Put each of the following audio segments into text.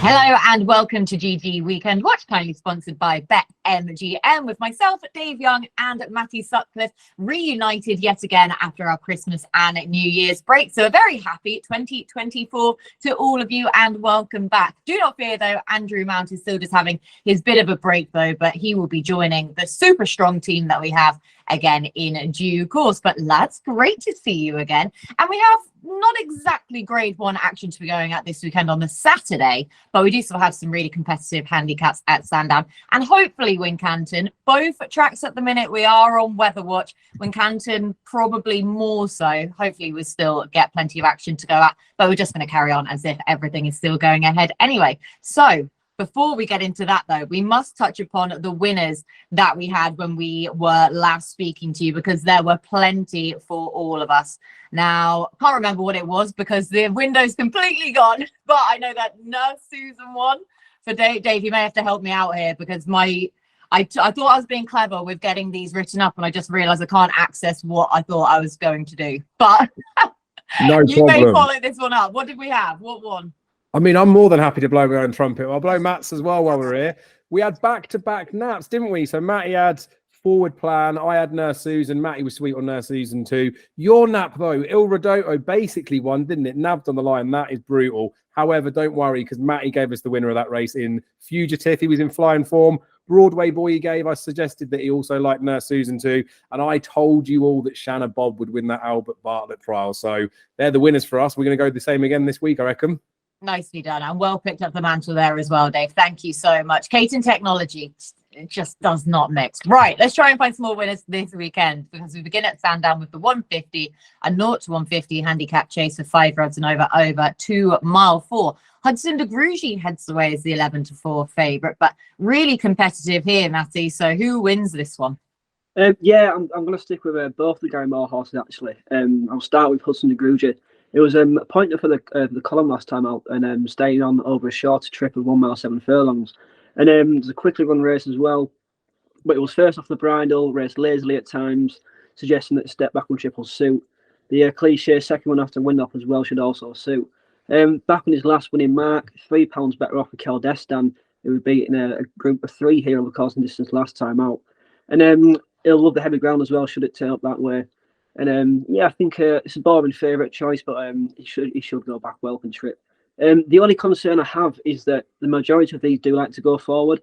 Hello and welcome to GG Weekend Watch, kindly sponsored by BetMGM, with myself, Dave Young, and Matty Sutcliffe reunited yet again after our Christmas and New Year's break. So a very happy 2024 to all of you and welcome back. Do not fear though, Andrew Mount is still just having his bit of a break though, but he will be joining the super strong team that we have again in due course. But lads, great to see you again. And we have not exactly grade one action to be going at this weekend on the Saturday, but we do still have some really competitive handicaps at Sandown and hopefully Wincanton. Both tracks at the minute we are on weather watch. Wincanton probably more so. Hopefully we still get plenty of action to go at, but we're just going to carry on as if everything is still going ahead anyway. So before we get into that, though, we must touch upon the winners that we had when we were last speaking to you, because there were plenty for all of us. Now, I can't remember what it was because the window's completely gone, but I know that Nurse Susan won. For Dave, you may have to help me out here because I thought I was being clever with getting these written up, and I just realised I can't access what I thought I was going to do. But no you problem. may follow this one up. What did we have? What won? I mean, I'm more than happy to blow my own trumpet. I'll blow Matt's as well while we're here. We had back-to-back naps, didn't we? So Matty had forward plan. I had Nurse Susan. Matty was sweet on Nurse Susan too. Your nap, though, Il Rodotto basically won, didn't it? Nabbed on the line. That is brutal. However, don't worry, because Matty gave us the winner of that race in Fugitive. He was in flying form. Broadway boy he gave. I suggested that he also liked Nurse Susan too. And I told you all that Shanna Bob would win that Albert Bartlett trial. So they're the winners for us. We're going to go the same again this week, I reckon. Nicely done and well picked up the mantle there as well, Dave. Thank you so much. Kate and technology, it just does not mix. Right, let's try and find some more winners this weekend because we begin at Sandown with the 150, a 0 to 150 handicap chase of 5 rods and over 2 mile 4. Hudson de Grugy heads away as the 11 to 4 favourite, but really competitive here, Matty. So who wins this one? Yeah, I'm going to stick with both the Gary Moore horses actually. I'll start with Hudson de Grugy. It was a pointer for the column last time out and staying on over a shorter trip of 1 mile 7 furlongs. And it was a quickly run race as well. But it was first off the bridle, raced lazily at times, suggesting that the step back on triple suit. The cliche second one after wind up as well should also suit. Back on his last winning mark, £3 better off with Kel Destan, who was beating a group of 3 here on the course and distance last time out. And he'll love the heavy ground as well, should it turn up that way. And yeah, I think it's a boring favourite choice, but he should go back well and trip. The only concern I have is that the majority of these do like to go forward.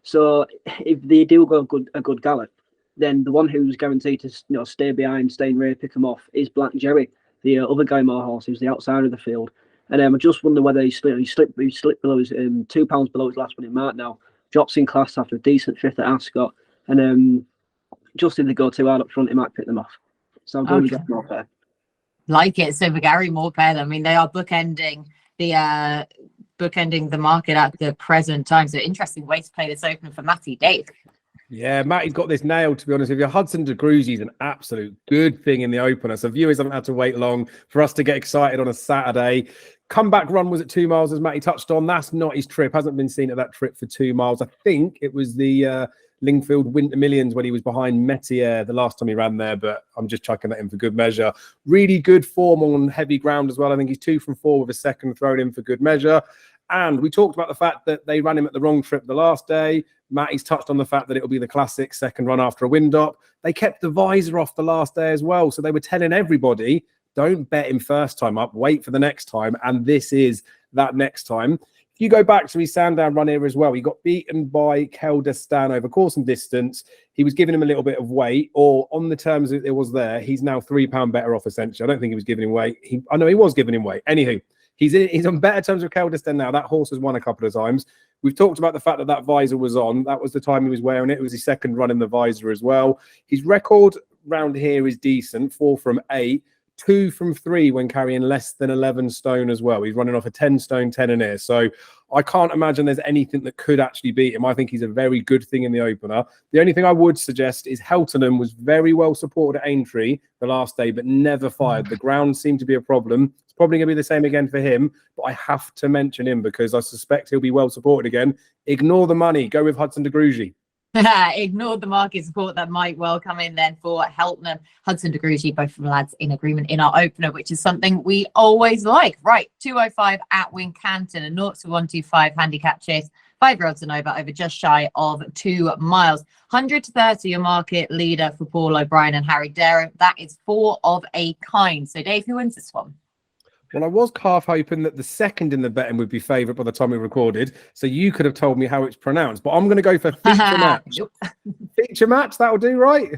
So if they do go a good gallop, then the one who's guaranteed to stay behind, stay in rear, pick them off is Black Jerry, the other Guy Moore horse who's the outside of the field. And I just wonder whether he slipped below his £2 below his last winning mark now. Drops in class after a decent fifth at Ascot, and just if they go too hard up front, he might pick them off. So I'm going to get more pair. Like it. So the Gary Moore pair, I mean, they are bookending the market at the present time. So interesting way to play this open for Matty. Dave. Yeah, Matty's got this nailed, to be honest with you. Hudson de Grugy is an absolute good thing in the opener. So viewers haven't had to wait long for us to get excited on a Saturday. Comeback run was at 2 miles, as Matty touched on. That's not his trip. Hasn't been seen at that trip for 2 miles. I think it was the Lingfield Winter Millions when he was behind Metier the last time he ran there, but I'm just chucking that in for good measure. Really good form on heavy ground as well. I think he's 2 from 4 with a second thrown in for good measure. And we talked about the fact that they ran him at the wrong trip the last day. Matty's touched on the fact that it'll be the classic second run after a wind up. They kept the visor off the last day as well. So they were telling everybody, don't bet him first time up, wait for the next time. And this is that next time. If you go back to his Sandown run here as well, he got beaten by Kel Destan over course and distance. He was giving him a little bit of weight, or on the terms that it was there, he's now £3 better off essentially. I don't think he was giving him weight. I know he was giving him weight. Anywho, he's on better terms with Kel Destan now. That horse has won a couple of times. We've talked about the fact that that visor was on. That was the time he was wearing it. It was his second run in the visor as well. His record round here is decent, 4 from 8. 2 from 3 when carrying less than 11 stone as well. He's running off a 10 stone 10 in here. So I can't imagine there's anything that could actually beat him. I think he's a very good thing in the opener. The only thing I would suggest is Heltenham was very well supported at Aintree the last day, but never fired. The ground seemed to be a problem. It's probably going to be the same again for him, but I have to mention him because I suspect he'll be well supported again. Ignore the money. Go with Hudson de Grugy. Ignored the market support that might well come in then for Helpnam. Hudson de Grugy, both from lads in agreement in our opener, which is something we always like. Right, 205 at Wincanton, a 0 to 125 handicap chase. 5-year-olds and over just shy of 2 miles. 100 to 30, your market leader for Paul O'Brien and Harry Darrow. That is 4 of a kind. So, Dave, who wins this one? Well, I was half hoping that the second in the betting would be favourite by the time we recorded, so you could have told me how it's pronounced. But I'm going to go for feature match. Feature match, that'll do, right?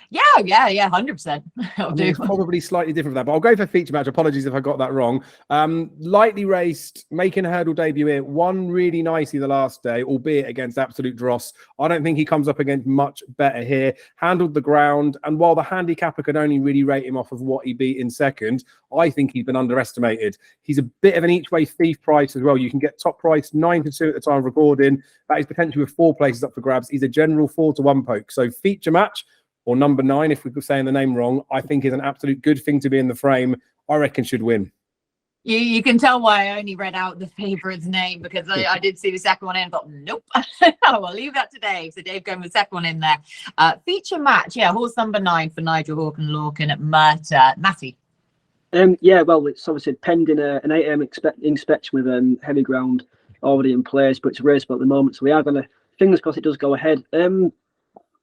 Yeah, 100%. That'll do. It's probably slightly different from that, but I'll go for feature match. Apologies if I got that wrong. Lightly raced, making a hurdle debut here, won really nicely the last day, albeit against absolute dross. I don't think he comes up against much better here. Handled the ground, and while the handicapper could only really rate him off of what he beat in second, I think he's been underestimated. He's a bit of an each-way thief price as well. You can get top price 9 to 2 at the time of recording. That is potentially with 4 places up for grabs. He's a general 4 to 1 poke. So feature match, or number 9, if we were saying the name wrong, I think is an absolute good thing to be in the frame. I reckon should win. You can tell why I only read out the favourite's name, because I did see the second one in and thought, nope, I'll leave that to Dave. So Dave going with the second one in there. Feature match, horse number 9 for Nigel Hawken Lorcan at Merta. Matty. Well, it's obviously pending an 8 a.m. inspection with heavy ground already in place, but it's raceable at the moment, so we are going to, fingers crossed it does go ahead.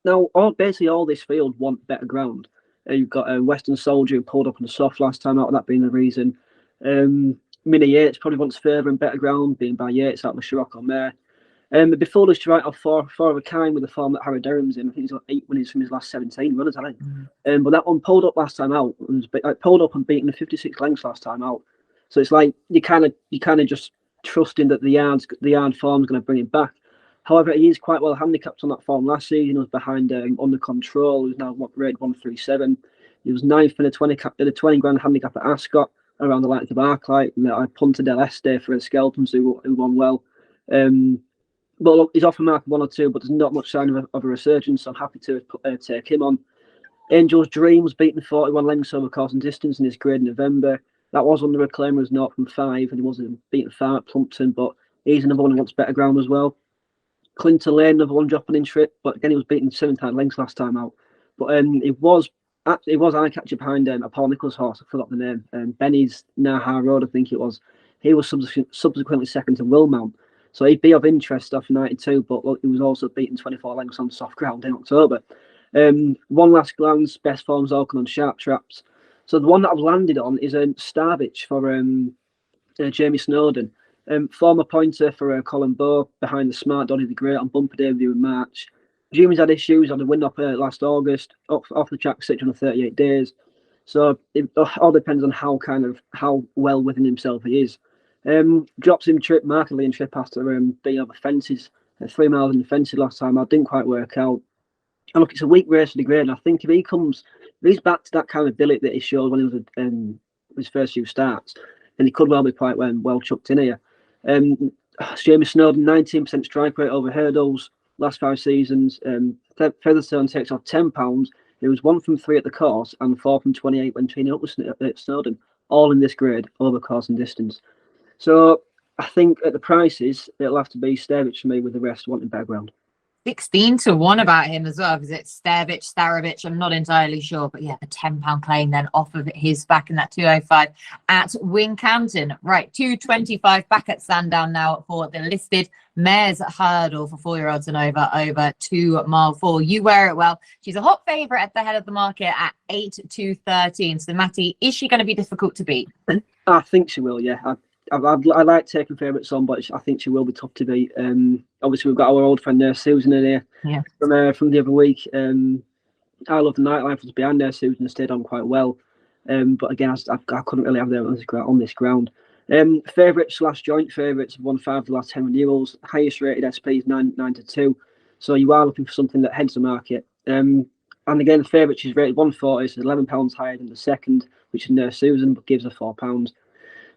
Now, basically all this field want better ground. You've got a Western Soldier who pulled up on the soft last time out, that being the reason. Mini Yates probably wants further and better ground, being by Yates out of the Scirocco mare. Before this, to write off four of a kind with the form that Harry Durham's in. I think he's got 8 winners from his last 17 runners, I think. But that one pulled up last time out. Pulled up and beaten the 56 lengths last time out. So it's like you kind of just trusting that the yard form's going to bring him back. However, he is quite well handicapped on that form last season. He was behind Under Control, who's now rated 137. He was 9th in the 20 grand handicap at Ascot around the likes of Arclight. And I punted Del Este for his Skeletons, who won well. But look, he's off a mark of 1 or 2, but there's not much sign of a resurgence, so I'm happy to take him on. Angel's Dream was beaten 41 lengths over course and distance in his grade in November. That was under a claim as 0 from 5, and he wasn't beaten far at Plumpton, but he's another one who wants better ground as well. Clinton Lane, another one dropping in trip, but again, he was beaten 17 lengths last time out. But it was eye-catcher behind a Paul Nichols horse, I forgot the name. Benny's Naha Road, I think it was. He was subsequently second to Wilmount. So he'd be of interest off 92, but look, he was also beaten 24 lengths on soft ground in October. One last glance, best forms Auckland on sharp traps. So the one that I've landed on is Starevitch for Jamie Snowden. Former pointer for Colin Bowe behind the Smart Doddy the Great on bumper debut in March. Jimmy's had issues on the wind up last August, off the track 638 days. So it all depends on how well within himself he is. Drops him trip markedly in trip after being over fences, 3 miles in the fences last time. I didn't quite work out. And look, it's a weak race for the grade. And I think if he's back to that kind of ability that he showed when he was his first few starts, then he could well be quite well chucked in here. Jamie Snowden, 19% strike rate over hurdles last 5 seasons. Featherstone takes off £10. He was 1 from 3 at the course and 4 from 28 when training up with Snowden, all in this grade over course and distance. So I think at the prices, it'll have to be Starevitch for me, with the rest wanting background. 16 to 1 about him as well, because it's Starevitch. I'm not entirely sure, but yeah, the £10 claim then off of his back in that 205 at Wincanton. Right, 225 back at Sandown now for the listed mares hurdle for 4-year-olds and over 2 mile 4. You wear it well. She's a hot favourite at the head of the market at 8 to 13. So Matty, is she going to be difficult to beat? I think she will, yeah. I like taking favourites on, but I think she will be tough to beat. Obviously, we've got our old friend Nurse Susan in here from the other week. I love the nightlife was behind Nurse Susan and stayed on quite well. But again, I couldn't really have them on this ground. Favourites / joint favourites have won 5 of the last 10 renewals. Highest rated SP is 9 to 2. So you are looking for something that heads the market. And again, the favourite, she's rated 140, so £11 higher than the second, which is Nurse Susan, but gives her £4.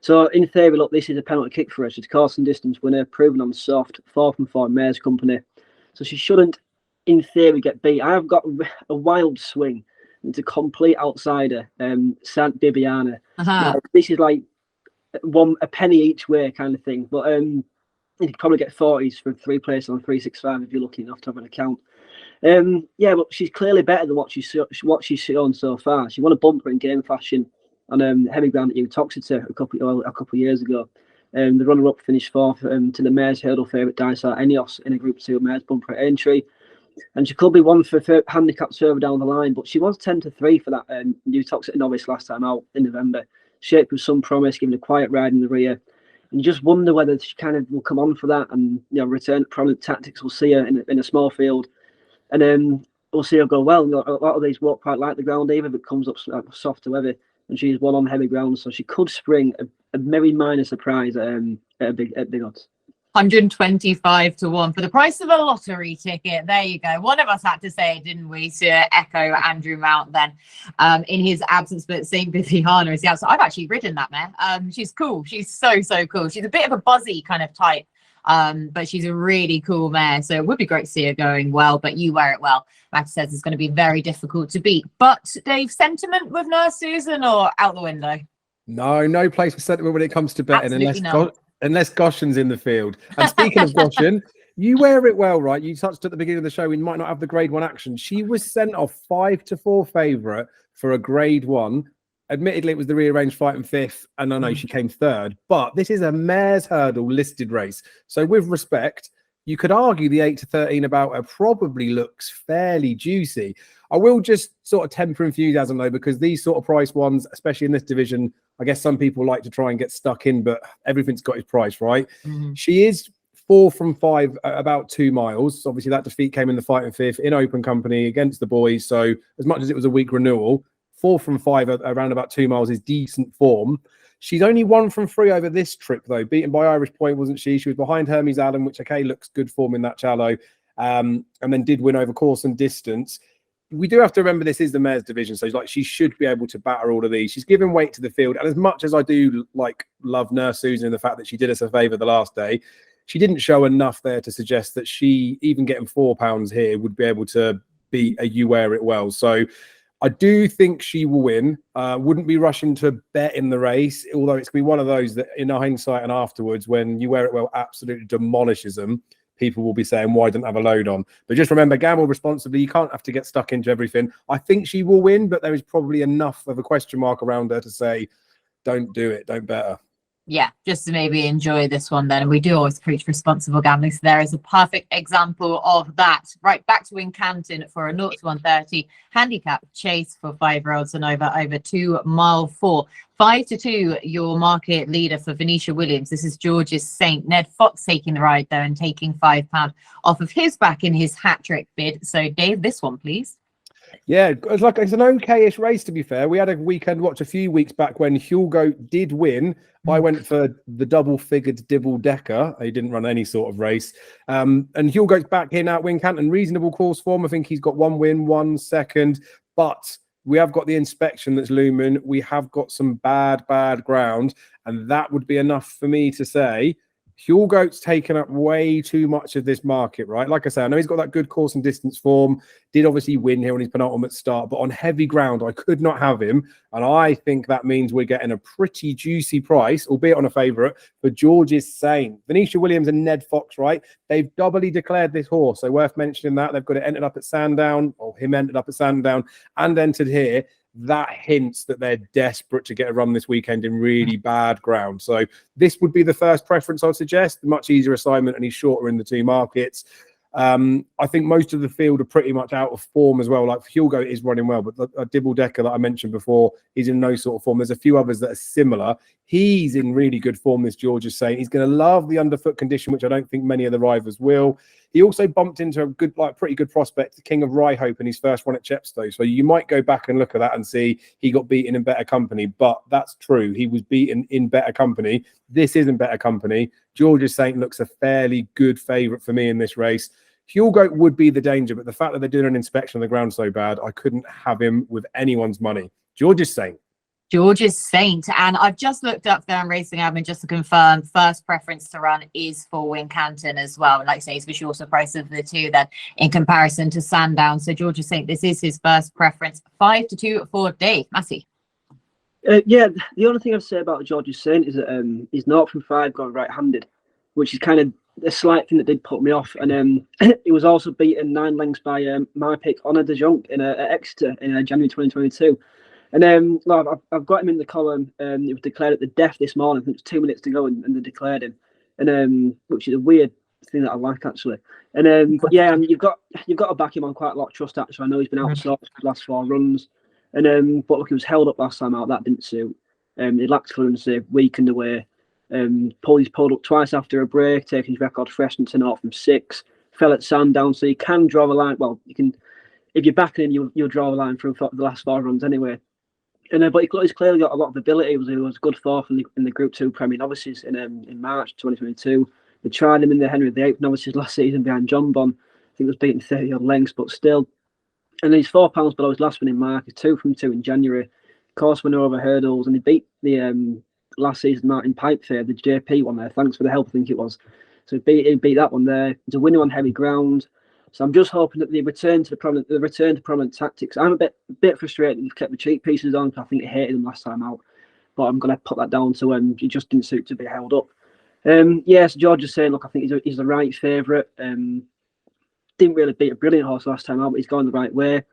So in theory, look, this is a penalty kick for her. She's a course and distance winner, proven on soft, 4 from 4 Mares Company. So she shouldn't, in theory, get beat. I've got a wild swing into complete outsider, Sant Bibiana. Now, this is like a penny each way kind of thing. But you could probably get 40s for 3 places on 365 if you're lucky enough to have an account. Yeah, but she's clearly better than what she's shown so far. She won a bumper in game fashion on heavy ground at Toxicity a couple of years ago. The runner-up finished fourth to the Mares Hurdle favourite Dysart Enios in a Group 2 Mares bumper at Aintree. And she could be one for handicapped further down the line, but she was 10-3 for that New Toxic novice last time out in November. Shaped with some promise, giving a quiet ride in the rear. And you just wonder whether she kind of will come on for that and return to prominent tactics. We'll see her in a small field. And we'll see her go well. A lot of these won't quite like the ground either if it comes up soft or heavy. And she's one on heavy ground, so she could spring a very minor surprise at big odds. 125 to 1 for the price of a lottery ticket. There you go. One of us had to say it, didn't we, to echo Andrew Mount then in his absence, but St. Biffy Hannah is the outside. I've actually ridden that mare. She's cool. She's so cool. She's a bit of a buzzy kind of type, but she's a really cool mare. So it would be great to see her going well, but you wear it well. Matty says it's going to be very difficult to beat. But Dave, sentiment with Nurse Susan or out the window? No place for sentiment when it comes to betting unless Goshen's in the field. And speaking of Goshen, you wear it well, right? You touched at the beginning of the show, we might not have the grade 1 action. She was sent off 5-4 favourite for a grade 1. Admittedly, it was the rearranged fight in 5th, and I know she came 3rd. But this is a Mares Hurdle listed race. So with respect, you could argue the 8-13 about her probably looks fairly juicy. I will just sort of temper enthusiasm, though, because these sort of price ones, especially in this division, I guess some people like to try and get stuck in, but everything's got its price, right? She is 4 from 5 at about 2 miles. Obviously, that defeat came in the fight in 5th in open company against the boys. So as much as it was a weak renewal, 4 from 5 around about 2 miles is decent form. She's only 1 from 3 over this trip, though. Beaten by Irish Point, wasn't she? She was behind Hermes Allen, which, okay, looks good form in that shallow, and then did win over course and distance. We do have to remember this is the mares division, so she should be able to batter all of these. She's given weight to the field, and as much as I do love Nurse Susan and the fact that she did us a favour the last day, she didn't show enough there to suggest that she, even getting £4 here, would be able to beat a You Wear It Well. So I do think she will win. Wouldn't be rushing to bet in the race, although it's going to be one of those that in hindsight and afterwards, when You Wear It Well absolutely demolishes them, people will be saying, why didn't I have a load on? But just remember, gamble responsibly. You can't have to get stuck into everything. I think she will win, but there is probably enough of a question mark around her to say, don't do it, don't bet her. Yeah, just to maybe enjoy this one then. And we do always preach responsible gambling, so there is a perfect example of that. Right, back to Wincanton for a 0-130 handicap chase for 5-year-olds and over 2 mile 4. 5-2, your market leader for Venetia Williams. This is George's Saint. Ned Fox taking the ride there and taking £5 off of his back in his hat-trick bid. So Dave, this one, please. Yeah, it's an okay-ish race, to be fair. We had a weekend watch a few weeks back when Hugo did win. I went for the double-figured double-decker. He didn't run any sort of race. And Hugo's back here now at Wincanton. Reasonable course form. I think he's got 1 win, 1 second. But we have got the inspection that's looming. We have got some bad ground. And that would be enough for me to say Hugo's taken up way too much of this market, right? Like I say, I know he's got that good course and distance form. Did obviously win here on his penultimate start, but on heavy ground, I could not have him. And I think that means we're getting a pretty juicy price, albeit on a favourite, for George's Saint. Venetia Williams and Ned Fox, right? They've doubly declared this horse, so worth mentioning that. They've got it entered up at Sandown, or him entered up at Sandown, and entered here. That hints that they're desperate to get a run this weekend in really bad ground. So this would be the first preference I'd suggest. A much easier assignment, and he's shorter in the 2 markets. I think most of the field are pretty much out of form as well. Like Hugo is running well, but a double decker that I mentioned before is in no sort of form. There's a few others that are similar. He's in really good form, this George is saying. He's going to love the underfoot condition, which I don't think many of the rivals will. He also bumped into a good, pretty good prospect, the King of Rye Hope, in his first run at Chepstow. So you might go back and look at that and see he got beaten in better company. But that's true. He was beaten in better company. This isn't better company. George's Saint looks a fairly good favourite for me in this race. Hugo would be the danger, but the fact that they're doing an inspection on the ground so bad, I couldn't have him with anyone's money. George's Saint. George's Saint. And I've just looked up there on Racing Admin just to confirm first preference to run is for Wincanton as well. And like I say, it's the shorter price of the two then in comparison to Sandown. So George's Saint, this is his first preference. 5-2 for Dave. Matty. Yeah, the only thing I'd say about George's Saint is that he's 0 from 5 going right-handed, which is kind of the slight thing that did put me off. And he was also beaten 9 lengths by my pick, Honneur at Exeter in January 2022. And well, I've got him in the column. It was declared at the death this morning. I think it was 2 minutes to go, and they declared him, and which is a weird thing that I like actually. And but yeah, you've got to back him on quite a lot of trust actually. I know he's been outsourced for the last 4 runs, and but look, he was held up last time out. That didn't suit. He lacked fluency, weakened away. Pulled up twice after a break, taking his record freshness to 0 from 6. Fell at Sandown, so you can draw a line. Well, you can, if you're backing him, you'll draw a line through the last 4 runs anyway. And but he's clearly got a lot of ability. He was good 4th in the Group 2 Premier Novices in March 2022. They tried him in the Henry VIII Novices last season behind John Bon. I think he was beaten 30 odd lengths, but still. And he's £4 below his last winning mark. He's 2 from 2 in January. Course winner over hurdles, and he beat the last season Martin Pipe there, the JP one there. Thanks for the help, I think it was. So he beat that one there. He's a winner on heavy ground. So I'm just hoping that the return to prominent tactics. I'm a bit frustrated that he's kept the cheek pieces on, because I think he hated them last time out. But I'm going to put that down to he just didn't suit to be held up. Yes, George is saying, look, I think he's the right favourite. Didn't really beat a brilliant horse last time out, but he's going the right way.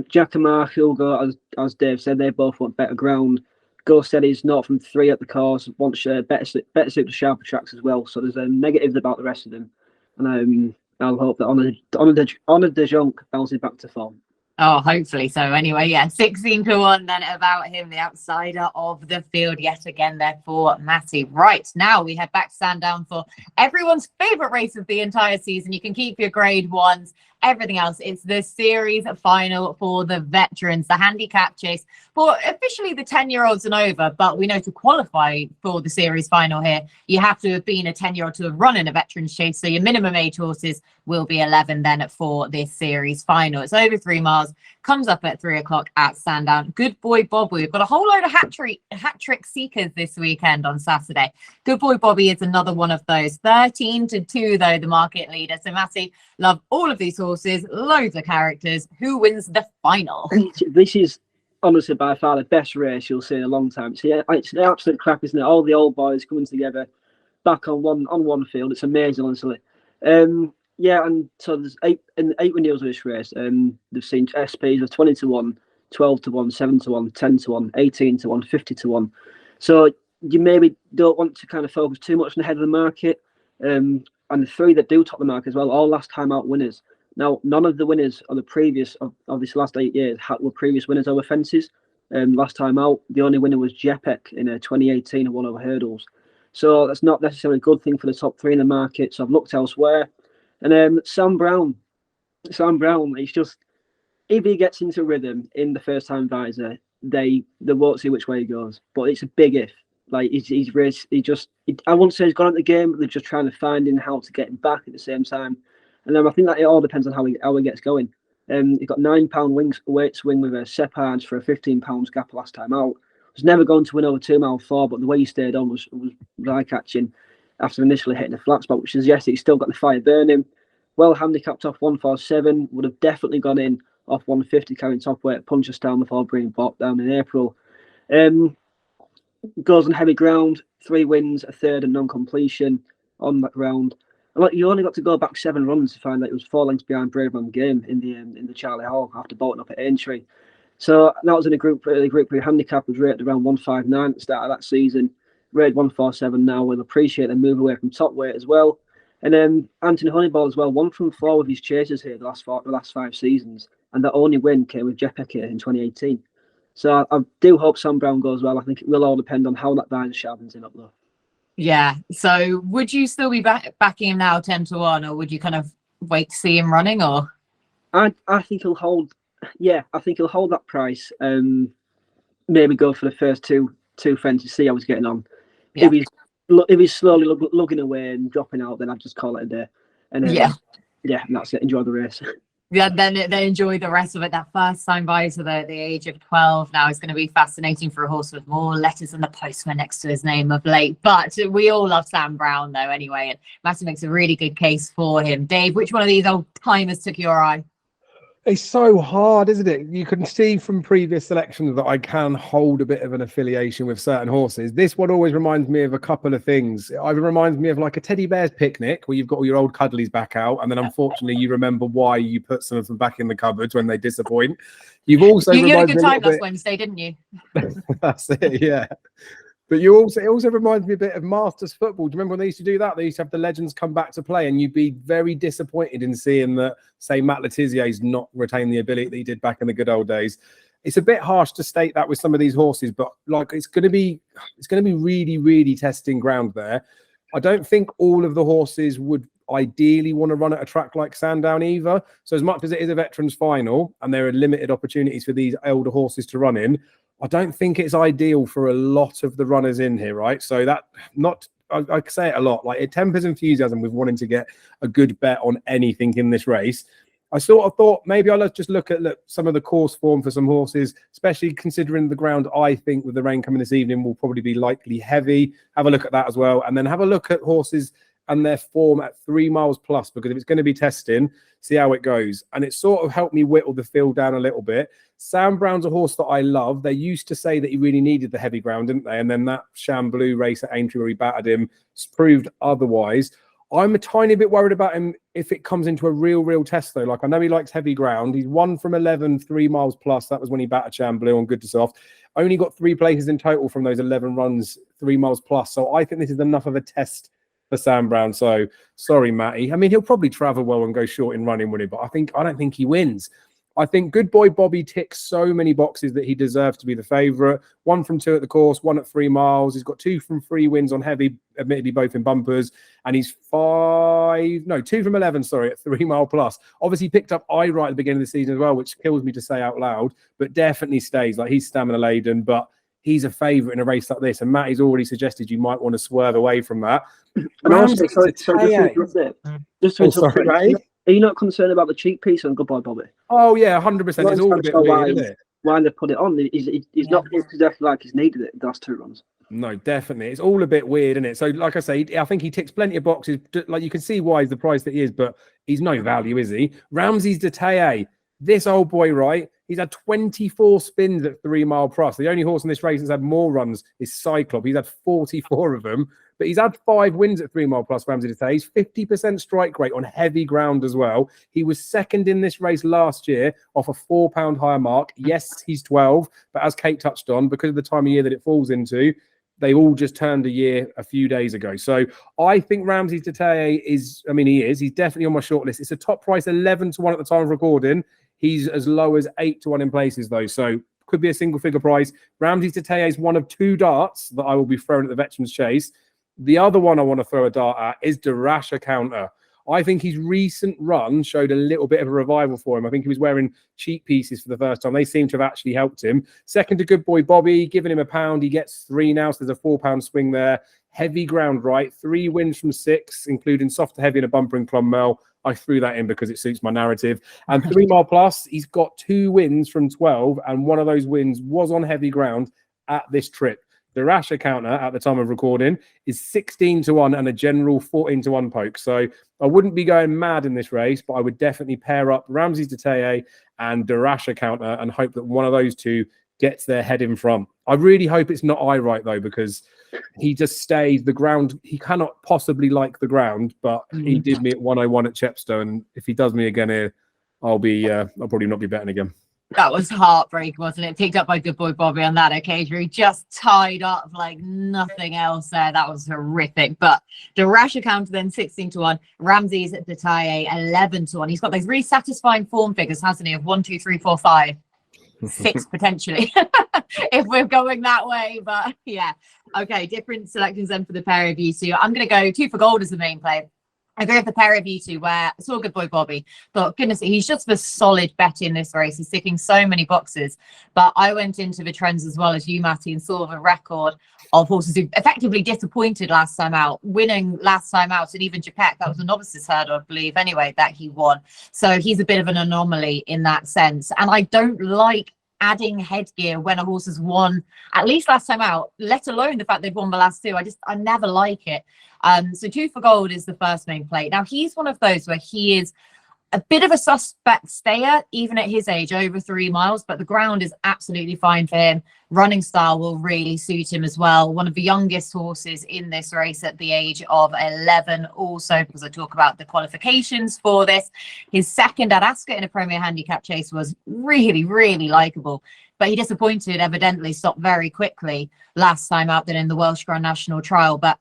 Jack and Mark, Hugo, as Dave said, they both want better ground. Go said he's not from 3 at the course, wants better suit to sharper tracks as well. So there's negatives about the rest of them, and I'll hope that Honneur de Jonc bounces back to form. Oh, hopefully so. Anyway, yeah, 16-1 then about him, the outsider of the field yet again there for Matty. Right, now we head back to Sandown for everyone's favourite race of the entire season. You can keep your grade 1s, everything else. It's the series final for the veterans, the handicap chase for officially the 10-year-olds and over. But we know to qualify for the series final here, you have to have been a 10-year-old to have run in a veterans chase. So your minimum age horses will be 11 then for this series final. It's over 3 miles, comes up at 3 o'clock at Sandown. Good Boy Bobby. We've got a whole load of hat trick seekers this weekend on Saturday. Good Boy Bobby is another one of those. 13-2 though, the market leader. So Matty, love all of these horses, loads of characters. Who wins the final? This is honestly by far the best race you'll see in a long time. It's an absolute crack, isn't it? All the old boys coming together back on one field. It's amazing, honestly. Yeah, and so there's 8 renewals of this race. They've seen SPs of 20-1, 12-1, 7-1, 10-1, 18-1, 50-1. So you maybe don't want to kind of focus too much on the head of the market. And the 3 that do top the market as well, all last time out winners. Now, none of the winners of the previous of this last 8 years were previous winners over fences. Last time out, the only winner was Jepek in 2018 and won over hurdles. So that's not necessarily a good thing for the top 3 in the market. So I've looked elsewhere. And Sam Brown, it's just, if he gets into rhythm in the first time visor, they won't see which way he goes. But it's a big if. Like I won't say he's gone out the game, but they're just trying to find in how to get him back at the same time. And I think that it all depends on how he gets going. He got £9 weight swing with a Separds for a £15 gap last time out. Was never going to win over 2 mile 4, but the way he stayed on was eye catching after initially hitting the flat spot, which suggests he's still got the fire burning. Well handicapped off 147, would have definitely gone in off 150 carrying top weight, punches down before being blocked down in April. Goes on heavy ground, 3 wins, a third and non-completion on that ground. And like, you only got to go back 7 runs to find that it was 4 lengths behind Brave Man Game in the Charlie Hall after bolting up at Aintree. So that was in a group where handicap was rated around 159 at the start of that season. Rated 147 now. We'll appreciate the move away from top weight as well. And then Anthony Honeyball as well, 1 from 4 with his chasers here the last 5 seasons, and that only win came with Jepek here in 2018. So I do hope Sam Brown goes well. I think it will all depend on how that visor sharpens him up though. Yeah. So would you still be backing him now 10-1, or would you kind of wait to see him running? Or I think he'll hold. Yeah, I think he'll hold that price. Maybe go for the first two fences, see how he's getting on. Yeah. If he's slowly lugging away and dropping out, then I'd just call it a day. And and that's it. Enjoy the race. Yeah, then they enjoy the rest of it. That first time visor at the age of 12 now is going to be fascinating for a horse with more letters than the postman next to his name of late. But we all love Sam Brown though anyway, and Matty makes a really good case for him. Dave, which one of these old timers took your eye? It's so hard, isn't it? You can see from previous selections that I can hold a bit of an affiliation with certain horses. This one always reminds me of a couple of things. It either reminds me of like a teddy bear's picnic where you've got all your old cuddlies back out, and then unfortunately you remember why you put some of them back in the cupboards when they disappoint. You've also you had a reminded good me time last bit... Wednesday, didn't you? That's it, yeah. But it also reminds me a bit of Masters football. Do you remember when they used to do that? They used to have the legends come back to play, and you'd be very disappointed in seeing that, say, Matt Letizier's not retained the ability that he did back in the good old days. It's a bit harsh to state that with some of these horses, but like it's going to be really, really testing ground there. I don't think all of the horses would ideally want to run at a track like Sandown either. So as much as it is a veterans final and there are limited opportunities for these older horses to run in, I don't think it's ideal for a lot of the runners in here, right? So that I say it a lot, like it tempers enthusiasm with wanting to get a good bet on anything in this race. I sort of thought maybe I'll just look at some of the course form for some horses, especially considering the ground I think with the rain coming this evening will probably be likely heavy. Have a look at that as well. And then have a look at horses and their form at 3 miles plus, because if it's going to be testing, see how it goes. And it sort of helped me whittle the field down a little bit. Sam Brown's a horse that I love. They used to say that he really needed the heavy ground, didn't they? And then that Sham Blue race at Aintree where he battered him proved otherwise. I'm a tiny bit worried about him if it comes into a real test, though. Like, I know he likes heavy ground. He's 1 from 11, 3 miles plus. That was when he battered Sham Blue on good to soft. Only got 3 places in total from those 11 runs, 3 miles plus. So I think this is enough of a test for Sam Brown. So sorry, Matty. I mean, he'll probably travel well and go short in running, will he? But I don't think he wins. I think Good Boy Bobby ticks so many boxes that he deserves to be the favourite. 1 from 2 at the course, 1 at 3 miles. He's got 2 from 3 wins on heavy, admittedly both in bumpers. And he's 2 from 11, sorry, at 3 mile plus. Obviously picked up eye right at the beginning of the season as well, which kills me to say out loud, but definitely stays. Like, he's stamina laden, but he's a favourite in a race like this. And Matty's already suggested you might want to swerve away from that. And also, just to interrupt, Matty? Are you not concerned about the cheek piece on Good Boy Bobby? Oh, yeah, 100%. It's all a bit weird, isn't it? Why they put it on? He's not exactly like he's needed it the last 2 runs. No, definitely. It's all a bit weird, isn't it? So, like I say, I think he ticks plenty of boxes. Like, you can see why he's the price that he is, but he's no value, is he? Ramses Detaye, this old boy, right? He's had 24 spins at 3 mile plus. The only horse in this race that's had more runs is Cyclops. He's had 44 of them, but he's had 5 wins at 3 mile plus. Ramsey Detaye. He's 50% strike rate on heavy ground as well. He was second in this race last year off a £4 higher mark. Yes, he's 12, but as Kate touched on, because of the time of year that it falls into, they all just turned a year a few days ago. So I think Ramses Detaye he's definitely on my shortlist. It's a top price 11 to 1 at the time of recording. He's as low as 8 to 1 in places, though. So could be a single figure price. Ramses Detaye is one of 2 darts that I will be throwing at the Veterans Chase. The other one I want to throw a dart at is Darasha Counter. I think his recent run showed a little bit of a revival for him. I think he was wearing cheek pieces for the first time. They seem to have actually helped him. Second to Good Boy Bobby, giving him £1. He gets 3 now, so there's a £4 swing there. Heavy ground right, 3 wins from 6, including soft to heavy and a bumper in Clonmel. I threw that in because it suits my narrative. And 3 mile plus, he's got 2 wins from 12, and one of those wins was on heavy ground at this trip. The Rasher counter at the time of recording is 16 to 1 and a general 14 to 1 poke. So I wouldn't be going mad in this race, but I would definitely pair up Ramses Detaye and the Rasher counter and hope that one of those 2 gets their head in front. I really hope it's not I right though, because he just stays the ground. He cannot possibly like the ground, but he did me at 101 at Chepstow, and if he does me again here, I'll probably not be betting again. That was heartbreaking, wasn't it? Picked up by Good Boy Bobby on that occasion. He just tied up like nothing else there. That was horrific. But the rash account then 16 to 1. Ramses Detaye 11 to 1. He's got those really satisfying form figures, hasn't he? Of 1, 2, 3, 4, 5, 6 potentially, if we're going that way. But yeah, okay. Different selections then for the pair of you two. I'm going to go 2 for gold as the main play. I agree with the pair of you two where I saw Good Boy Bobby, but goodness, he's just a solid bet in this race. He's ticking so many boxes. But I went into the trends as well as you, Matty, and saw a record of horses who effectively disappointed last time out, winning last time out, and even Japek, that was a novice's hurdle, I believe, anyway, that he won. So he's a bit of an anomaly in that sense. And I don't like adding headgear when a horse has won at least last time out, let alone the fact they've won the last 2. I never like it. So 2 for gold is the first main plate. Now he's one of those where he is A bit of a suspect stayer, even at his age, over 3 miles, but the ground is absolutely fine for him. Running style will really suit him as well. One of the youngest horses in this race at the age of 11. Also, because I talk about the qualifications for this, his second at Ascot in a Premier Handicap chase was really, really likeable. But he disappointed, evidently, stopped very quickly last time out than in the Welsh Grand National Trial. But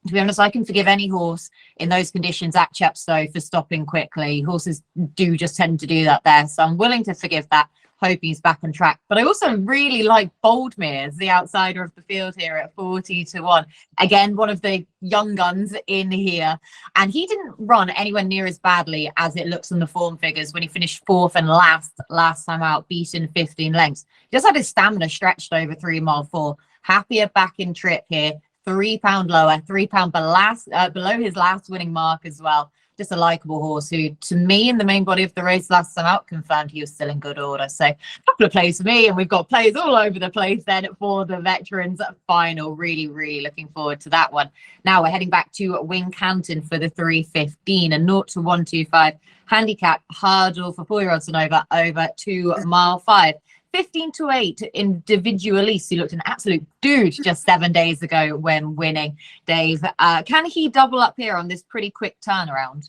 to be honest, I can forgive any horse in those conditions at Chepstow for stopping quickly. Horses do just tend to do that there. So I'm willing to forgive that, hoping he's back on track. But I also really like Boldmere as the outsider of the field here at 40-1. Again, one of the young guns in here. And he didn't run anywhere near as badly as it looks on the form figures when he finished 4th and last time out, beaten 15 lengths. Just had his stamina stretched over 3 mile 4. Happier back in trip here. £3 lower, £3 below his last winning mark as well. Just a likeable horse who, to me, in the main body of the race last time out, confirmed he was still in good order. So a couple of plays for me, and we've got plays all over the place then for the veterans final. Really, really looking forward to that one. Now we're heading back to Wincanton for the 3:15, a 0-125 handicap hurdle for 4-year-olds and over 2 mile 5. 15-8 individualist, who looked an absolute dude just 7 days ago when winning. Dave, can he double up here on this pretty quick turnaround?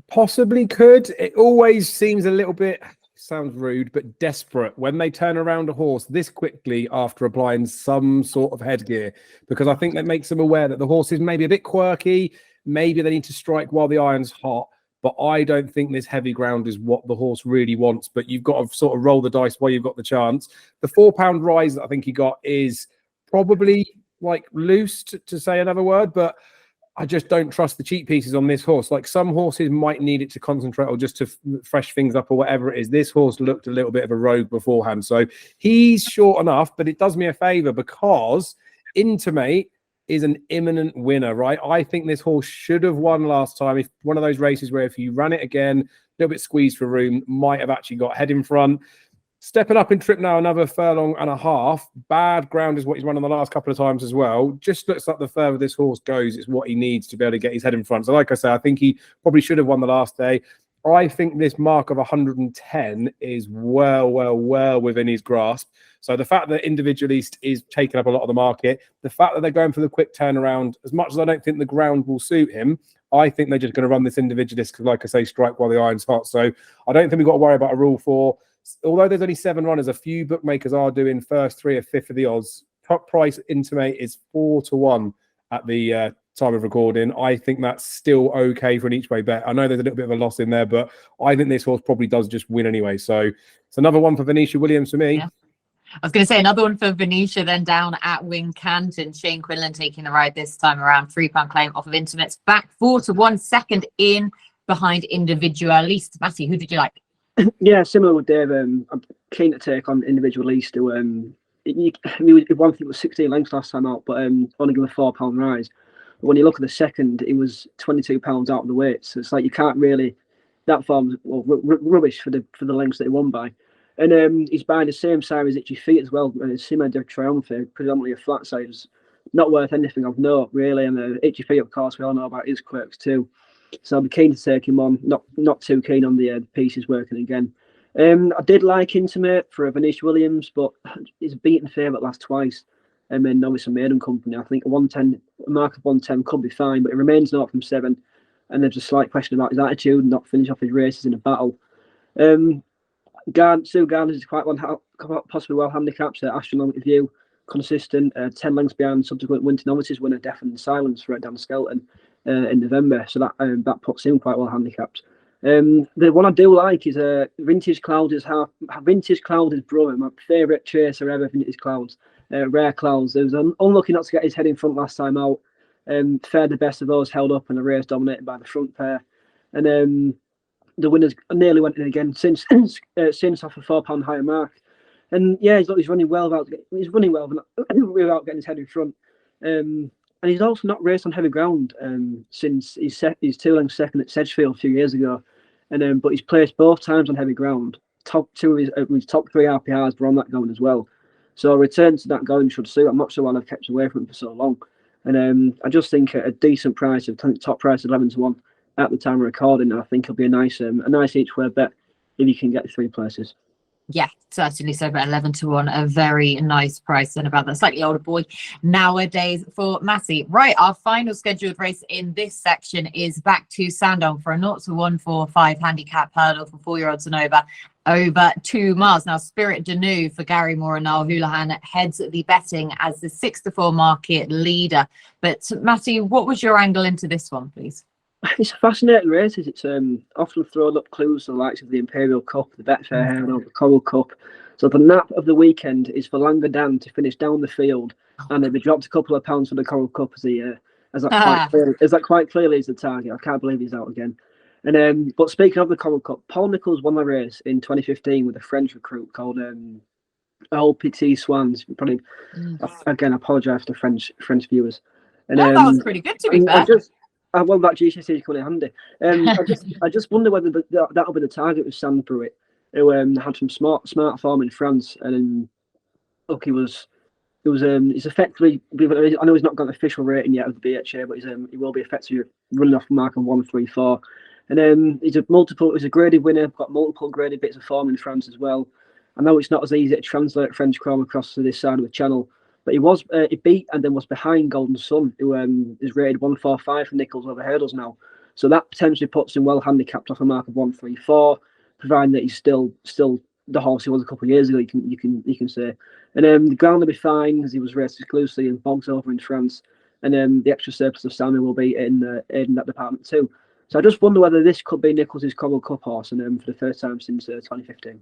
Possibly could. It always seems a little bit, sounds rude, but desperate when they turn around a horse this quickly after applying some sort of headgear, because I think that makes them aware that the horse is maybe a bit quirky. Maybe they need to strike while the iron's hot. But I don't think this heavy ground is what the horse really wants. But you've got to sort of roll the dice while you've got the chance. The £4 rise that I think he got is probably like loose, to say another word. But I just don't trust the cheap pieces on this horse. Like, some horses might need it to concentrate or just to fresh things up or whatever it is. This horse looked a little bit of a rogue beforehand. So he's short enough, but it does me a favour because Intimate is an imminent winner, right? I think this horse should have won last time. If one of those races where if you ran it again, a little bit squeezed for room, might have actually got head in front. Stepping up in trip now, another furlong and a half. Bad ground is what he's run on the last couple of times as well. Just looks like the further this horse goes, it's what he needs to be able to get his head in front. So like I say, I think he probably should have won the last day. I think this mark of 110 is well within his grasp. So the fact that Individualist is taking up a lot of the market, the fact that they're going for the quick turnaround, as much as I don't think the ground will suit him, I think they're just going to run this Individualist because, like I say, strike while the iron's hot. So I don't think we've got to worry about a rule 4. Although there's only 7 runners, a few bookmakers are doing first 3 or 5th of the odds. Top price Intimate is 4-1 at the time of recording. I think that's still okay for an each way bet. I know there's a little bit of a loss in there, but I think this horse probably does just win anyway. So it's another one for Venetia Williams for me. Yeah. I was going to say another one for Venetia, then down at Wincanton. Shane Quinlan taking the ride this time around. £3 claim off of Intimates. Back 4-1, second in behind Individualist. Matty, who did you like? Yeah, similar with Dave. I'm keen to take on Individualist. One thing was 16 lengths last time out, but only give a £4 rise. But when you look at the second, it was £22 out of the weight. So it's like you can't really. That form's rubbish for the lengths that he won by. And he's buying the same size as Itchy Feet as well. Sima de Triumph, predominantly a flat size. Not worth anything of note, really. And Itchy Feet, of course, we all know about his quirks too. So I'll be keen to take him on. Not too keen on the pieces working again. I did like Intimate for Venetia Williams, but he's beaten favourite last twice. And then obviously Maiden Company. I think a mark of 110 could be fine, but it remains 0 from 7. And there's a slight question about his attitude, not finish off his races in a battle. Sue Gardner's is quite possibly well handicapped. Astronomical View, consistent, 10 lengths behind subsequent Winter Novices winner Deafened Silence for Dan Skelton in November. So that puts him quite well handicapped. The one I do like is Vintage Clouds is brother, my favourite chaser ever. Vintage Clouds, Rare Clouds. There was unlucky not to get his head in front last time out. Fared the best of those, held up, and the race dominated by the front pair. And the winners nearly went in again since off a £4 higher mark. And yeah, he's running well without getting his head in front. And he's also not raced on heavy ground since he's 2 lengths second at Sedgefield a few years ago. And but he's placed both times on heavy ground. Top 2 of his top 3 RPRs were on that going as well. So a return to that going should suit. I'm not sure why I've kept away from him for so long. And I just think at a decent price, of top price 11-1, at the time of recording. I think it'll be a nice each way bet if you can get 3 places. Yeah, certainly. So about 11 to 1, a very nice price, and about that slightly older boy nowadays for Matty. Right, our final scheduled race in this section is back to Sandown for a 0 to 145 handicap hurdle for 4-year-olds and over 2 miles. Now, Spirit Danu for Gary Moore and Niall Houlihan heads the betting as the 6 to 4 market leader. But Matty, what was your angle into this one, please? It's a fascinating race. It's often thrown up clues to the likes of the Imperial Cup, the Betfair Hurdle, the Coral Cup. So the nap of the weekend is for Langadan to finish down the field, and they've dropped a couple of pounds for the Coral Cup as that quite clearly is the target. I can't believe he's out again. And but speaking of the Coral Cup, Paul Nicholls won the race in 2015 with a French recruit called Old Petit Swans. Probably again, I apologise to French viewers. And that was pretty good, to be fair. Well, that GC.CO.UK is coming in handy. I just wonder whether that'll be the target with Sam Pruitt, who had some smart form in France, and look, he's effectively. I know he's not got an official rating yet of the BHA, but he will be effectively running off a mark of 134. And he's a graded winner, got multiple graded bits of form in France as well. I know it's not as easy to translate French chrome across to this side of the channel. But he beat and then was behind Golden Sun, who is rated 145 for Nicholls over hurdles now. So that potentially puts him well handicapped off a mark of 134, providing that he's still the horse he was a couple of years ago. You can say, and the ground will be fine as he was raced exclusively in bogs over in France, and the extra surplus of salmon will be in that department too. So I just wonder whether this could be Nicholls' Coral Cup horse, and for the first time since 2015.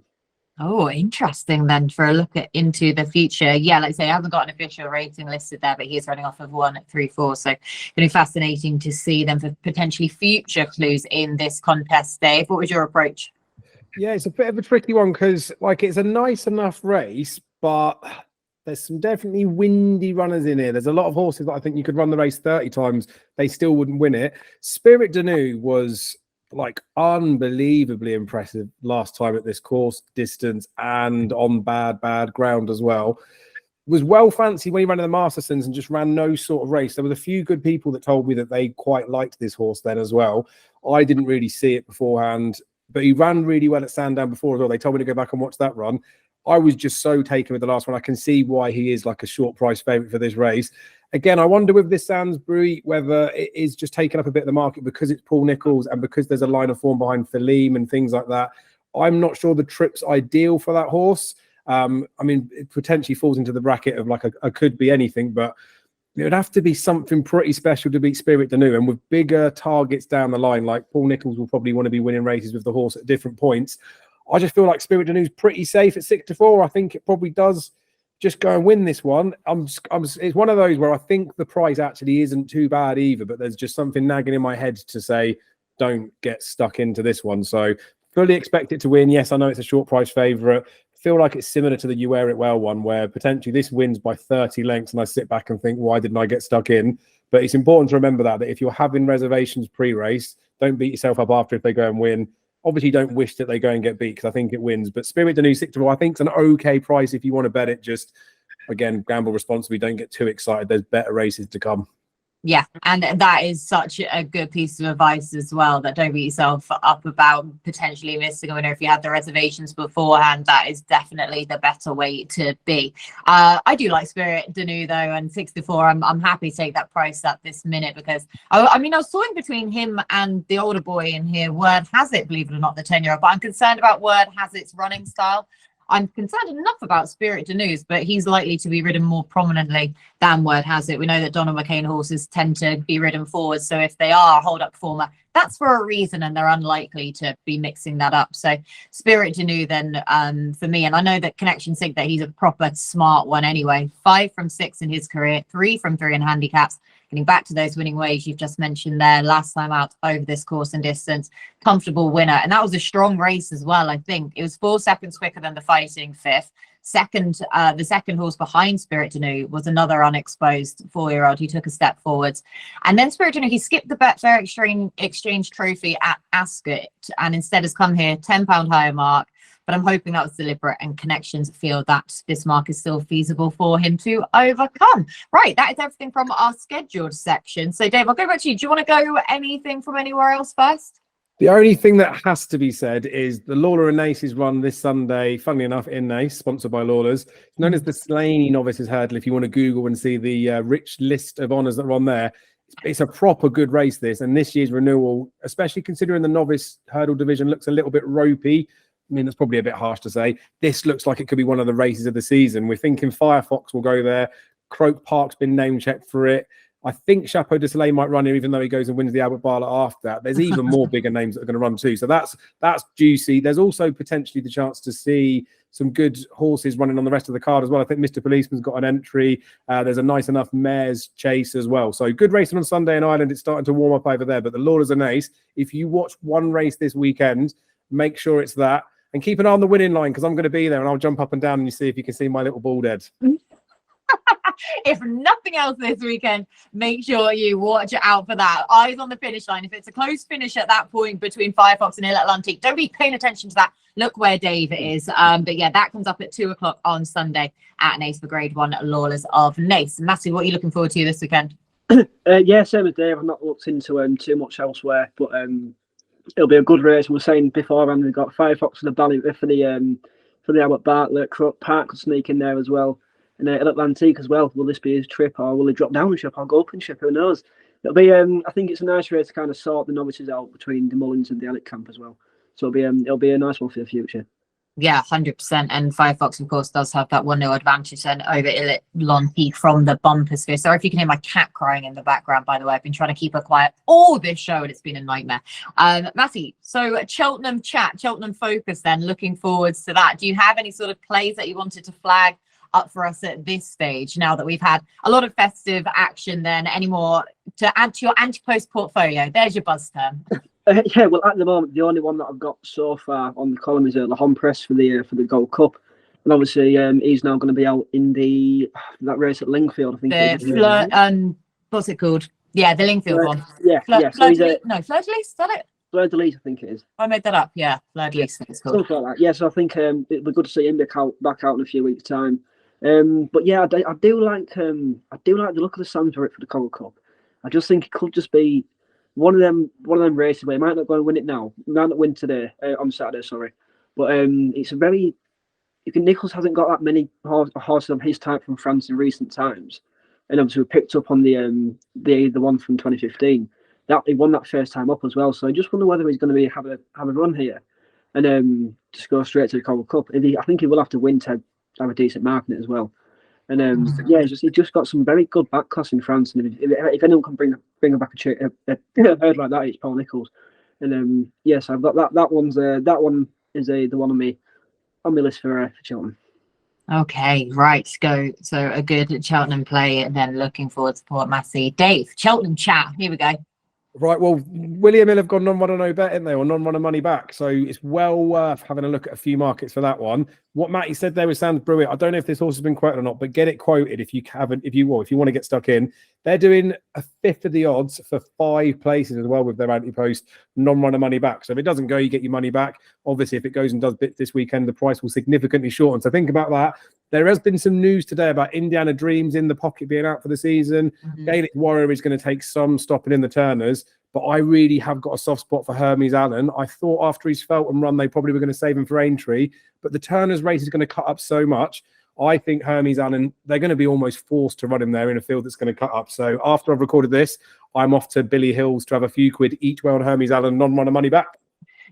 Oh, interesting then for a look into the future. Yeah, like I say, I haven't got an official rating listed there, but he's running off of 134. So going to be fascinating to see them for potentially future clues in this contest. Dave, what was your approach? Yeah, it's a bit of a tricky one because it's a nice enough race, but there's some definitely windy runners in here. There's a lot of horses that I think you could run the race 30 times. They still wouldn't win it. Spirit Danu was unbelievably impressive last time at this course distance and on bad ground as well. Was well fancied when he ran in the Mastersons and just ran no sort of race. There was a few good people that told me that they quite liked this horse then as well. I didn't really see it beforehand, but he ran really well at Sandown before as well. They told me to go back and watch that run. I was just so taken with the last one. I can see why he is like a short price favourite for this race. Again, I wonder with this Sainsbury whether it is just taking up a bit of the market because it's Paul Nicholls and because there's a line of form behind Phileme and things like that. I'm not sure the trip's ideal for that horse. I mean, it potentially falls into the bracket of like a could be anything, but it would have to be something pretty special to beat Spirit Danu. And with bigger targets down the line, like Paul Nicholls will probably want to be winning races with the horse at different points. I just feel like Spirit Danu's pretty safe at 6 to 4. I think it probably does just go and win this one. It's one of those where I think the price actually isn't too bad either, but there's just something nagging in my head to say, don't get stuck into this one. So fully expect it to win. Yes, I know it's a short price favourite. Feel like it's similar to the You Wear It Well one, where potentially this wins by 30 lengths, and I sit back and think, why didn't I get stuck in? But it's important to remember that if you're having reservations pre-race, don't beat yourself up after if they go and win. Obviously, don't wish that they go and get beat because I think it wins. But Spirit Danu 6 to 4, I think it's an okay price if you want to bet it. Just, again, gamble responsibly. Don't get too excited. There's better races to come. Yeah, and that is such a good piece of advice as well, that don't beat yourself up about potentially missing a winner if you had the reservations beforehand. That is definitely the better way to be. I do like Spirit Danu though, and 6 to 4. I'm happy to take that price at this minute because I mean I was toying between him and the older boy in here, Word Has It, believe it or not, the 10-year-old. But I'm concerned about Word Has It's running style. I'm concerned enough about Spirit Danu's, but he's likely to be ridden more prominently than Word Has It. We know that Donald McCain horses tend to be ridden forward, so if they are a hold-up performer, that's for a reason, and they're unlikely to be mixing that up. So Spirit Danu then for me, and I know that Connection think that he's a proper smart one anyway. 5 from 6 in his career, 3 from 3 in handicaps. Getting back to those winning ways you've just mentioned there, last time out over this course and distance, comfortable winner. And that was a strong race as well, I think. It was 4 seconds quicker than the Fighting Fifth. The second horse behind Spirit Danu was another unexposed 4-year-old who took a step forwards. And then Spirit Danu, he skipped the Betfair Exchange Trophy at Ascot and instead has come here, £10 higher mark. but I'm hoping that was deliberate and connections feel that this mark is still feasible for him to overcome. Right, that is everything from our scheduled section. So Dave, I'll go back to you. Do you want to go anything from anywhere else first? The only thing that has to be said is the Lawler and Nace's run this Sunday, funnily enough, in Nace, sponsored by Lawler's, known as the Slaney Novices Hurdle. If you want to Google and see the rich list of honours that are on there, it's a proper good race, this. And this year's renewal, especially considering the novice hurdle division looks a little bit ropey. I mean, that's probably a bit harsh to say. This looks like it could be one of the races of the season. We're thinking Firefox will go there. Croke Park's been name-checked for it. I think Chapeau de Soleil might run here, even though he goes and wins the Albert Barla after that. There's even more bigger names that are going to run too. So that's juicy. There's also potentially the chance to see some good horses running on the rest of the card as well. I think Mr. Policeman's got an entry. There's a nice enough mares chase as well. So good racing on Sunday in Ireland. It's starting to warm up over there. But the Lawlers and Ace, if you watch one race this weekend, make sure it's that. And keep an eye on the winning line, because I'm going to be there and I'll jump up and down and you see if you can see my little bald head. If nothing else this weekend, make sure you watch out for that. Eyes on the finish line. If it's a close finish at that point between Firefox and Il Atlantique, don't be paying attention to that. Look where Dave is. But yeah, that comes up at 2 o'clock on Sunday at Nace for Grade 1 Lawlers of Nace. Matty, what are you looking forward to this weekend? Yeah, same as Dave. I've not looked into too much elsewhere, but it'll be a good race. We were saying beforehand we've got Firefox and the Bally for the Albert Bartlett. Croke Park could sneak in there as well. And Il Atlantique as well. Will this be his trip, or will he drop down a ship or go up in ship? Who knows? It'll be. I think it's a nice race to kind of sort the novices out between the Mullins and the Alec camp as well. So it'll be a nice one for the future. Yeah, 100%. And Firefox, of course, does have that 1-0 advantage then over Il Atlantique from the bumper sphere. Sorry if you can hear my cat crying in the background, by the way. I've been trying to keep her quiet all this show and it's been a nightmare. Matty, so Cheltenham chat, Cheltenham focus then, looking forwards to that. Do you have any sort of plays that you wanted to flag up for us at this stage, now that we've had a lot of festive action? Then any more to add to your anti-post portfolio? There's your buzz term. Yeah, well, at the moment, the only one that I've got so far on the column is La Press for the Gold Cup, and obviously he's now going to be out in that race at Lingfield. I think. What's it called? Yeah, the Lingfield one. Yeah, yeah. So Fleur de Lis, is that it? Fleur de Lis, I think it is. I made that up. Yeah, Fleur de Lis. It's called. Something like that. Yeah, so I think it'd be good to see him back out in a few weeks' time. But yeah, I do like the look of the Sands for the Gold Cup. I just think it could just be one of them races where he might not go and win it now. He might not win today on Saturday, sorry. But it's a very. Nichols hasn't got that many horses of his type from France in recent times, and obviously we picked up on the one from 2015. That he won that first time up as well. So I just wonder whether he's going to have a run here, and just go straight to the Gold Cup. I think he will have to win to have a decent mark in it as well. And yeah, he just got some very good back class in France. And if anyone can bring back a herd like that, it's Paul Nichols. And yes, I've got that. That one is the one on my list for Cheltenham. Okay, right. Go. So a good Cheltenham play, and then looking forward to Port Massey. Dave, Cheltenham chat. Here we go. Right, well, William Hill have gone non-runner no bet, in there, or non-runner money back. So it's well worth having a look at a few markets for that one. What Matty said there sounds brilliant. I don't know if this horse has been quoted or not, but get it quoted if you haven't, if you want to get stuck in. They're doing a fifth of the odds for 5 places as well with their anti-post non-runner money back. So if it doesn't go, you get your money back. Obviously, if it goes and does bits this weekend, the price will significantly shorten. So think about that. There has been some news today about Indiana Dreams in the pocket being out for the season. Gaelic Warrior is going to take some stopping in the Turners, but I really have got a soft spot for Hermes Allen. I thought after his Feltham run, they probably were going to save him for Aintree, but the Turners race is going to cut up so much. I think Hermes Allen, they're going to be almost forced to run him there in a field that's going to cut up. So after I've recorded this, I'm off to Billy Hills to have a few quid each way on Hermes Allen, non-runner money back.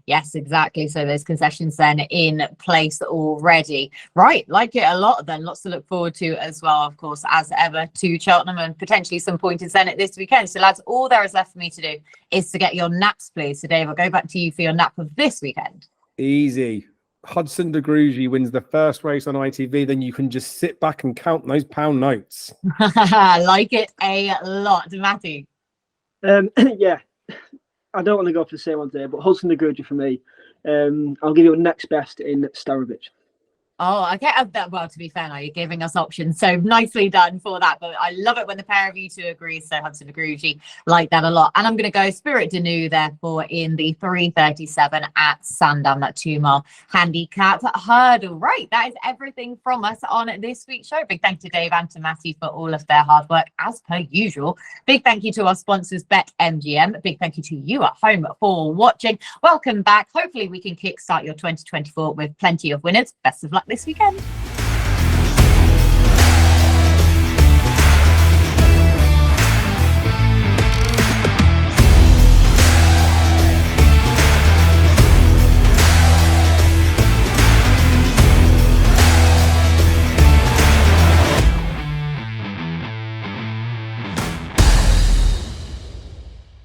Yes, exactly. So there's concessions then in place already. Right, like it a lot then. Lots to look forward to as well, of course, as ever, to Cheltenham and potentially some pointers then at this weekend. So lads, all there is left for me to do is to get your naps, please. So Dave, I'll go back to you for your nap of this weekend. Easy. Hudson de Grugy wins the first race on ITV, then you can just sit back and count those pound notes. Like it a lot. Matty? Yeah. I don't want to go for the same one today, but Hudson de Grugy for me. I'll give you a next best in Starevitch. Oh, okay. Well, to be fair, now you're giving us options, so nicely done for that. But I love it when the pair of you two agree. So Hudson de Grugy like that a lot. And I'm going to go Spirit de Nu, therefore, in the 3:37 at Sandown, that 2-mile handicap hurdle. Right, that is everything from us on this week's show. Big thank you to Dave and to Matty for all of their hard work, as per usual. Big thank you to our sponsors, BetMGM. Big thank you to you at home for watching. Welcome back. Hopefully, we can kickstart your 2024 with plenty of winners. Best of luck this weekend.